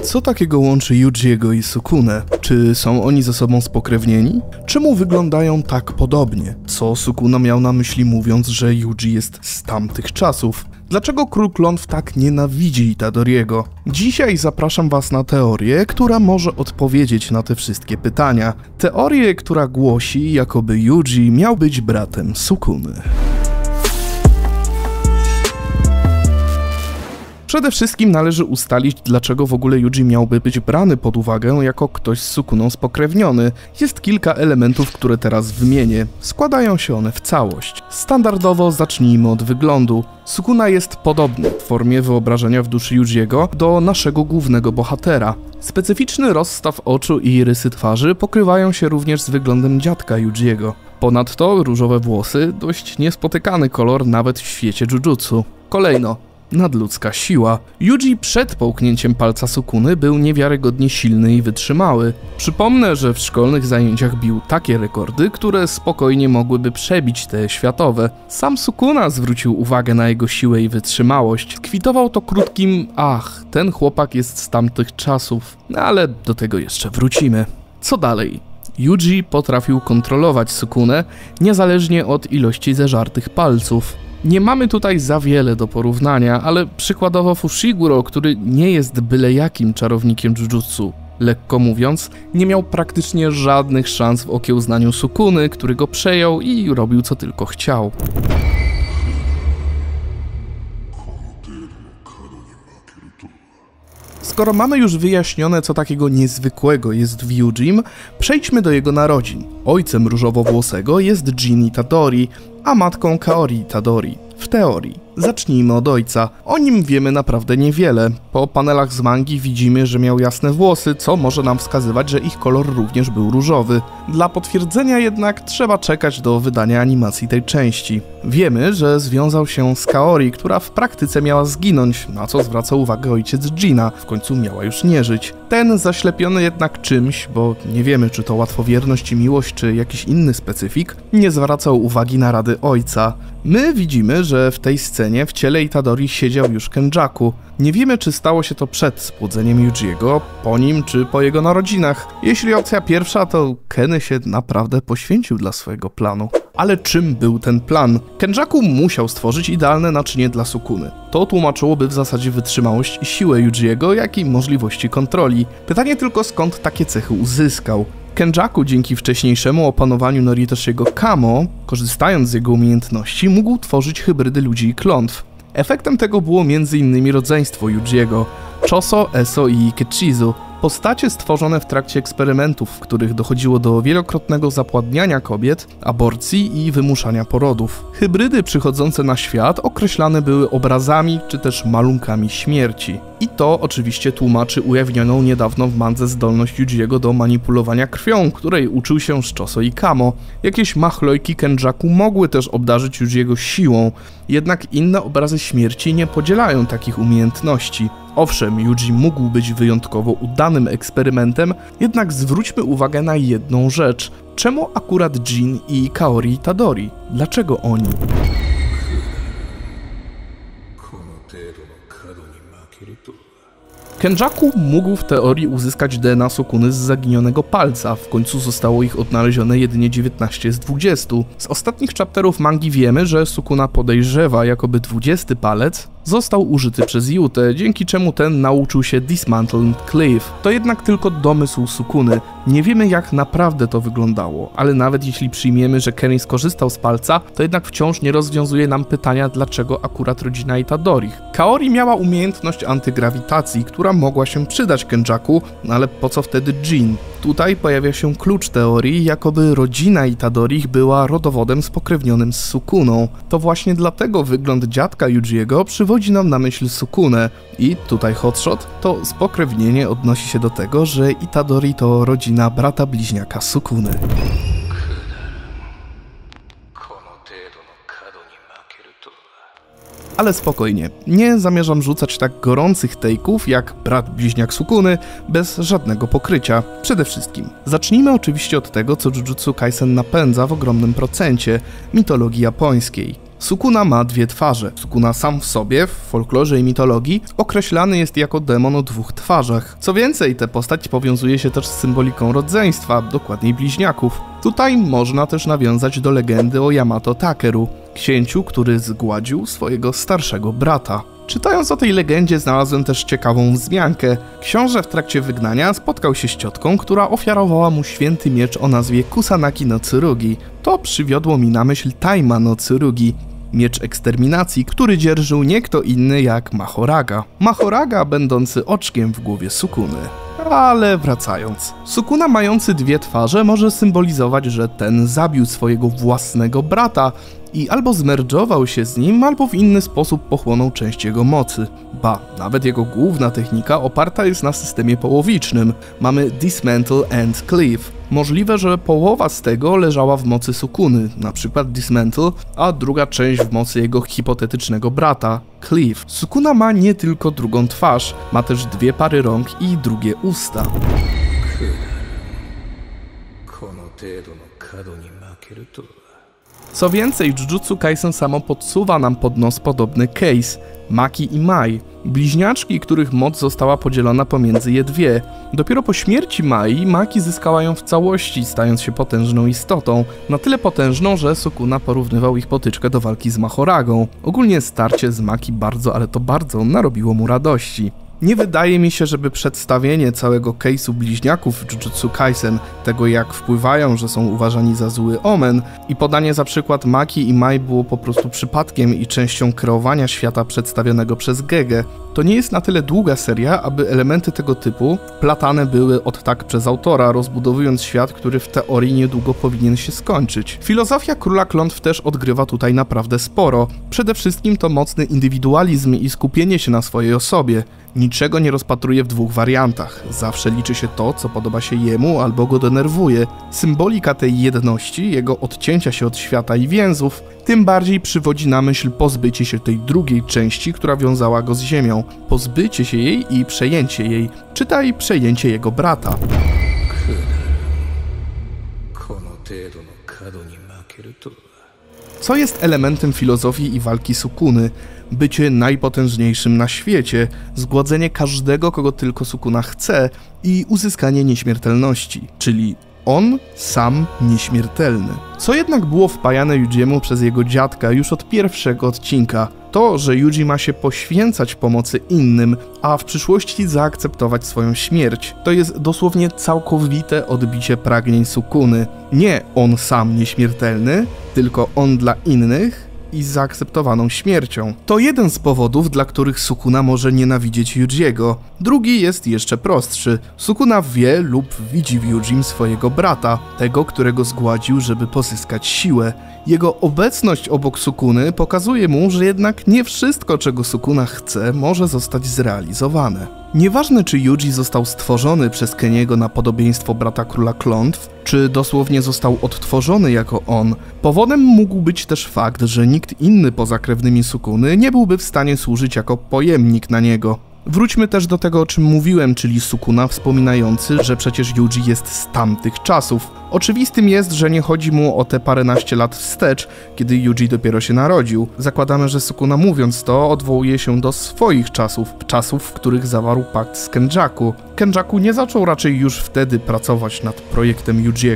Co takiego łączy Yujiego i Sukune? Czy są oni ze sobą spokrewnieni? Czemu wyglądają tak podobnie? Co Sukuna miał na myśli, mówiąc, że Yuji jest z tamtych czasów? Dlaczego Król Klątw tak nienawidzi Itadoriego? Dzisiaj zapraszam was na teorię, która może odpowiedzieć na te wszystkie pytania. Teorię, która głosi, jakoby Yuji miał być bratem Sukuny. Przede wszystkim należy ustalić, dlaczego w ogóle Yuji miałby być brany pod uwagę jako ktoś z Sukuną spokrewniony. Jest kilka elementów, które teraz wymienię. Składają się one w całość. Standardowo zacznijmy od wyglądu. Sukuna jest podobny w formie wyobrażenia w duszy Yujiego do naszego głównego bohatera. Specyficzny rozstaw oczu i rysy twarzy pokrywają się również z wyglądem dziadka Yujiego. Ponadto różowe włosy, dość niespotykany kolor nawet w świecie jujutsu. Kolejno. Nadludzka siła. Yuji przed połknięciem palca Sukuny był niewiarygodnie silny i wytrzymały. Przypomnę, że w szkolnych zajęciach bił takie rekordy, które spokojnie mogłyby przebić te światowe. Sam Sukuna zwrócił uwagę na jego siłę i wytrzymałość. Kwitował to krótkim "ach, ten chłopak jest z tamtych czasów", ale do tego jeszcze wrócimy. Co dalej? Yuji potrafił kontrolować Sukunę, niezależnie od ilości zeżartych palców. Nie mamy tutaj za wiele do porównania, ale przykładowo Fushiguro, który nie jest byle jakim czarownikiem jujutsu, lekko mówiąc, nie miał praktycznie żadnych szans w okiełznaniu Sukuny, który go przejął i robił co tylko chciał. Skoro mamy już wyjaśnione, co takiego niezwykłego jest w Yujim, przejdźmy do jego narodzin. Ojcem różowowłosego jest Jin Itadori, a matką Kaori Itadori. W teorii. Zacznijmy od ojca. O nim wiemy naprawdę niewiele. Po panelach z mangi widzimy, że miał jasne włosy, co może nam wskazywać, że ich kolor również był różowy. Dla potwierdzenia jednak trzeba czekać do wydania animacji tej części. Wiemy, że związał się z Kaori, która w praktyce miała zginąć, na co zwraca uwagę ojciec Jina, w końcu miała już nie żyć. Ten zaślepiony jednak czymś, bo nie wiemy, czy to łatwowierność i miłość, czy jakiś inny specyfik, nie zwracał uwagi na rady ojca. My widzimy, że w tej scenie w ciele Itadori siedział już Kenjaku. Nie wiemy, czy stało się to przed spłodzeniem Yujiego, po nim, czy po jego narodzinach. Jeśli opcja pierwsza, to Kenny się naprawdę poświęcił dla swojego planu. Ale czym był ten plan? Kenjaku musiał stworzyć idealne naczynie dla Sukuny. To tłumaczyłoby w zasadzie wytrzymałość i siłę Yujiego, jak i możliwości kontroli. Pytanie tylko, skąd takie cechy uzyskał. Kenjaku dzięki wcześniejszemu opanowaniu Noritoshiego Kamo, korzystając z jego umiejętności, mógł tworzyć hybrydy ludzi i klątw. Efektem tego było m.in. rodzeństwo Yujiego, Choso, Eso i Ikechizu. Postacie stworzone w trakcie eksperymentów, w których dochodziło do wielokrotnego zapładniania kobiet, aborcji i wymuszania porodów. Hybrydy przychodzące na świat określane były obrazami czy też malunkami śmierci. I to oczywiście tłumaczy ujawnioną niedawno w mandze zdolność Yujiego do manipulowania krwią, której uczył się z Choso i Kamo. Jakieś machlojki Kenjaku mogły też obdarzyć Yujiego siłą, jednak inne obrazy śmierci nie podzielają takich umiejętności. Owszem, Yuji mógł być wyjątkowo udanym eksperymentem, jednak zwróćmy uwagę na jedną rzecz. Czemu akurat Jin i Kaori Itadori? Dlaczego oni? Kenjaku mógł w teorii uzyskać DNA Sukuny z zaginionego palca, w końcu zostało ich odnalezione jedynie 19 z 20. Z ostatnich chapterów mangi wiemy, że Sukuna podejrzewa, jakoby 20 palec został użyty przez Jutę, dzięki czemu ten nauczył się Dismantle and Cleave. To jednak tylko domysł Sukuny. Nie wiemy, jak naprawdę to wyglądało, ale nawet jeśli przyjmiemy, że Kenny skorzystał z palca, to jednak wciąż nie rozwiązuje nam pytania, dlaczego akurat rodzina Itadori. Kaori miała umiejętność antygrawitacji, która mogła się przydać Kenjaku, ale po co wtedy Jin? Tutaj pojawia się klucz teorii, jakoby rodzina Itadorich była rodowodem spokrewnionym z Sukuną. To właśnie dlatego wygląd dziadka Yujiego przywodzi nam na myśl Sukunę. I tutaj hotshot, to spokrewnienie odnosi się do tego, że Itadori to rodzina brata bliźniaka Sukuny. Ale spokojnie, nie zamierzam rzucać tak gorących take'ów jak brat bliźniak Sukuny bez żadnego pokrycia. Przede wszystkim, zacznijmy oczywiście od tego, co Jujutsu Kaisen napędza w ogromnym procencie – mitologii japońskiej. Sukuna ma dwie twarze. Sukuna sam w sobie, w folklorze i mitologii, określany jest jako demon o dwóch twarzach. Co więcej, tę postać powiązuje się też z symboliką rodzeństwa, dokładniej bliźniaków. Tutaj można też nawiązać do legendy o Yamato Takeru, księciu, który zgładził swojego starszego brata. Czytając o tej legendzie znalazłem też ciekawą wzmiankę. Książę w trakcie wygnania spotkał się z ciotką, która ofiarowała mu święty miecz o nazwie Kusanagi no Tsurugi. To przywiodło mi na myśl Taima no Tsurugi, miecz eksterminacji, który dzierżył nie kto inny jak Mahoraga. Mahoraga będący oczkiem w głowie Sukuny. Ale wracając. Sukuna mający dwie twarze może symbolizować, że ten zabił swojego własnego brata i albo zmerdżował się z nim, albo w inny sposób pochłonął część jego mocy. Ba, nawet jego główna technika oparta jest na systemie połowicznym. Mamy Dismantle and Cleave. Możliwe, że połowa z tego leżała w mocy Sukuny, np. Dismantle, a druga część w mocy jego hipotetycznego brata, Cleave. Sukuna ma nie tylko drugą twarz, ma też dwie pary rąk i drugie usta. Co więcej, Jujutsu Kaisen samo podsuwa nam pod nos podobny case, Maki i Mai, bliźniaczki, których moc została podzielona pomiędzy je dwie. Dopiero po śmierci Mai, Maki zyskała ją w całości, stając się potężną istotą. Na tyle potężną, że Sukuna porównywał ich potyczkę do walki z Mahoragą. Ogólnie starcie z Maki bardzo, ale to bardzo narobiło mu radości. Nie wydaje mi się, żeby przedstawienie całego case'u bliźniaków w Jujutsu Kaisen, tego jak wpływają, że są uważani za zły omen, i podanie za przykład Maki i Mai było po prostu przypadkiem i częścią kreowania świata przedstawionego przez Gege. To nie jest na tyle długa seria, aby elementy tego typu platane były od tak przez autora, rozbudowując świat, który w teorii niedługo powinien się skończyć. Filozofia Króla Klątw też odgrywa tutaj naprawdę sporo. Przede wszystkim to mocny indywidualizm i skupienie się na swojej osobie. Niczego nie rozpatruje w dwóch wariantach. Zawsze liczy się to, co podoba się jemu albo go denerwuje. Symbolika tej jedności, jego odcięcia się od świata i więzów, tym bardziej przywodzi na myśl pozbycie się tej drugiej części, która wiązała go z ziemią. Pozbycie się jej i przejęcie jej, czytaj przejęcie jego brata. Co jest elementem filozofii i walki Sukuny? Bycie najpotężniejszym na świecie, zgładzenie każdego, kogo tylko Sukuna chce i uzyskanie nieśmiertelności, czyli on sam nieśmiertelny. Co jednak było wpajane Yujiemu przez jego dziadka już od pierwszego odcinka? To, że Yuji ma się poświęcać pomocy innym, a w przyszłości zaakceptować swoją śmierć. To jest dosłownie całkowite odbicie pragnień Sukuny. Nie on sam nieśmiertelny, tylko on dla innych i z zaakceptowaną śmiercią. To jeden z powodów, dla których Sukuna może nienawidzieć Yujiego. Drugi jest jeszcze prostszy. Sukuna wie lub widzi w Yujim swojego brata, tego, którego zgładził, żeby pozyskać siłę. Jego obecność obok Sukuny pokazuje mu, że jednak nie wszystko, czego Sukuna chce, może zostać zrealizowane. Nieważne, czy Yuji został stworzony przez Keniego na podobieństwo brata Króla Klątw, czy dosłownie został odtworzony jako on, powodem mógł być też fakt, że nikt inny poza krewnymi Sukuny nie byłby w stanie służyć jako pojemnik na niego. Wróćmy też do tego, o czym mówiłem, czyli Sukuna wspominający, że przecież Yuji jest z tamtych czasów. Oczywistym jest, że nie chodzi mu o te paręnaście lat wstecz, kiedy Yuji dopiero się narodził. Zakładamy, że Sukuna mówiąc to odwołuje się do swoich czasów, w których zawarł pakt z Kenjaku. Kenjaku nie zaczął raczej już wtedy pracować nad projektem Yujiego.